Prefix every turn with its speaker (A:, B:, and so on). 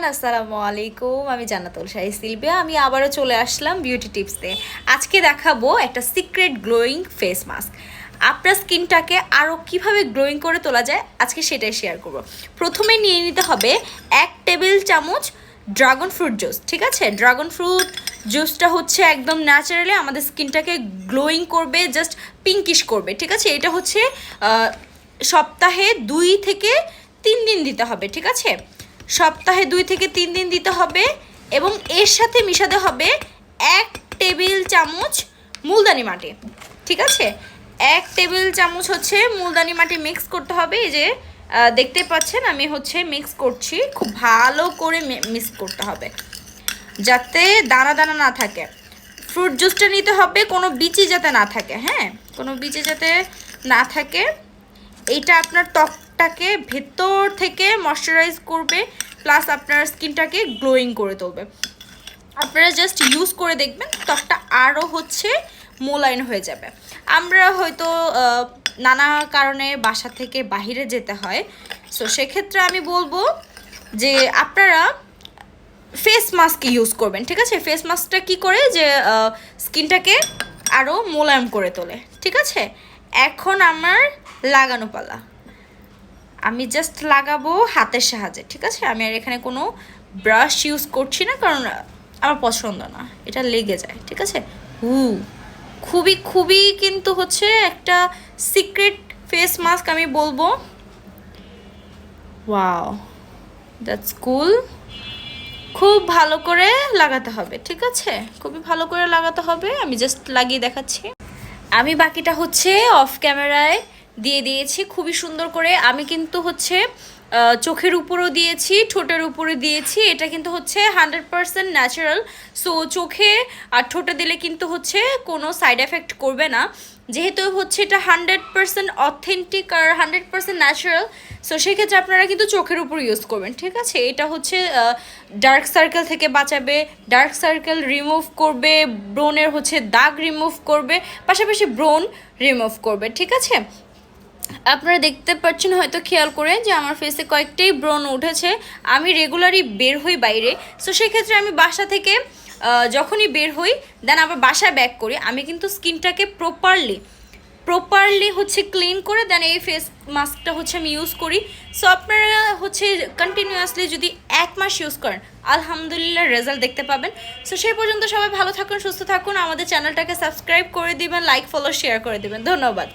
A: Everyone, আসসালামু আলাইকুম। আমি জান্নাতুল শাহী সিলভিয়া। আমি আবারও চলে আসলাম বিউটি টিপস দিয়ে। আজকে দেখাবো একটা সিক্রেট গ্লোয়িং ফেস মাস্ক। আপনার স্কিনটাকে আরও কিভাবে গ্লোয়িং করে তোলা যায় আজকে সেটাই শেয়ার করব। প্রথমে নিয়ে নিতে হবে 1 টেবিল চামচ ড্রাগন ফ্রুট জুস। ঠিক আছে, ড্রাগন ফ্রুট জুসটা হচ্ছে একদম ন্যাচারালি আমাদের স্কিনটাকে গ্লোয়িং করবে, জাস্ট পিঙ্কিশ করবে। ঠিক আছে, এটা হচ্ছে সপ্তাহে 2 থেকে 3 দিন দিতে হবে। ঠিক আছে, সপ্তাহে 2 থেকে 3 দিন দিতে হবে এবং এর সাথে মিশাতে হবে 1 টেবিল চামচ মুলতানি মাটি। ঠিক আছে, 1 টেবিল চামচ হচ্ছে মুলতানি মাটি মিক্স করতে হবে। এই যে দেখতে পাচ্ছেন আমি হচ্ছে মিক্স করছি, খুব ভালো করে মিক্স করতে হবে যাতে দানা দানা না থাকে। ফ্রুট জুসটা নিতে হবে কোনো বিচি যাতে না থাকে। হ্যাঁ, কোনো বিচি যাতে না থাকে। এইটা আপনার ত্বকটাকে ভেতর থেকে ময়শ্চারাইজ করবে, প্লাস আপনার স্কিনটাকে গ্লোয়িং করে তুলবে। আপনারা জাস্ট ইউজ করে দেখবেন, ত্বকটা আরও হচ্ছে মোলায়েম হয়ে যাবে। আমরা হয়তো নানা কারণে বাসা থেকে বাহিরে যেতে হয়, সো সেক্ষেত্রে আমি বলবো যে আপনারা ফেস মাস্ক ইউজ করবেন। ঠিক আছে, ফেস মাস্কটা কী করে যে স্কিনটাকে আরও মোলায়েম করে তোলে। ঠিক আছে, এখন আমার লাগানো পালা। আমি জাস্ট লাগাবো হাতের সাহায্যে। ঠিক আছে, আমি আর এখানে কোনো ব্রাশ ইউজ করছি না, কারণ আমার পছন্দ না, এটা লেগে যায়। ঠিক আছে, খুবই খুবই কিন্তু হচ্ছে একটা সিক্রেট ফেস মাস্ক আমি বলবো। ওয়াও, দ্যাটস কুল। খুব ভালো করে লাগাতে হবে। ঠিক আছে, খুবই ভালো করে লাগাতে হবে। আমি জাস্ট লাগিয়ে দেখাচ্ছি। আমি বাকিটা হচ্ছে অফ ক্যামেরায় দিয়ে দিয়েছি খুবই সুন্দর করে। আমি কিন্তু হচ্ছে চোখের উপরও দিয়েছি, ঠোঁটের উপরে দিয়েছি। এটা কিন্তু হচ্ছে 100% ন্যাচারাল। সো চোখে আর ঠোঁটে দিলে কিন্তু হচ্ছে কোনো সাইড এফেক্ট করবে না, যেহেতু হচ্ছে এটা 100% অথেন্টিক আর 100% ন্যাচারাল। সো সেক্ষেত্রে আপনারা কিন্তু চোখের উপর ইউজ করবেন। ঠিক আছে, এটা হচ্ছে ডার্ক সার্কেল থেকে বাঁচাবে, ডার্ক সার্কেল রিমুভ করবে, ব্রোনের হচ্ছে দাগ রিমুভ করবে, পাশাপাশি ব্রোন রিমুভ করবে। ঠিক আছে, আপনারা দেখতে পাচ্ছেন হয়তো খেয়াল করে যে আমার ফেসে কয়েকটাই ব্রণ উঠেছে। আমি রেগুলারই বের হই বাইরে, সো সেক্ষেত্রে আমি বাসা থেকে যখনই বের হই দেন আবার বাসায় ব্যাক করি, আমি কিন্তু স্কিনটাকে প্রপারলি হচ্ছে ক্লিন করে দেন এই ফেস মাস্কটা হচ্ছে আমি ইউজ করি। সো আপনারা হচ্ছে কন্টিনিউয়াসলি যদি 1 মাস ইউজ করেন, আলহামদুলিল্লাহ রেজাল্ট দেখতে পাবেন। সো সেই পর্যন্ত সবাই ভালো থাকুন, সুস্থ থাকুন। আমাদের চ্যানেলটাকে সাবস্ক্রাইব করে দিবেন, লাইক ফলো শেয়ার করে দিবেন। ধন্যবাদ।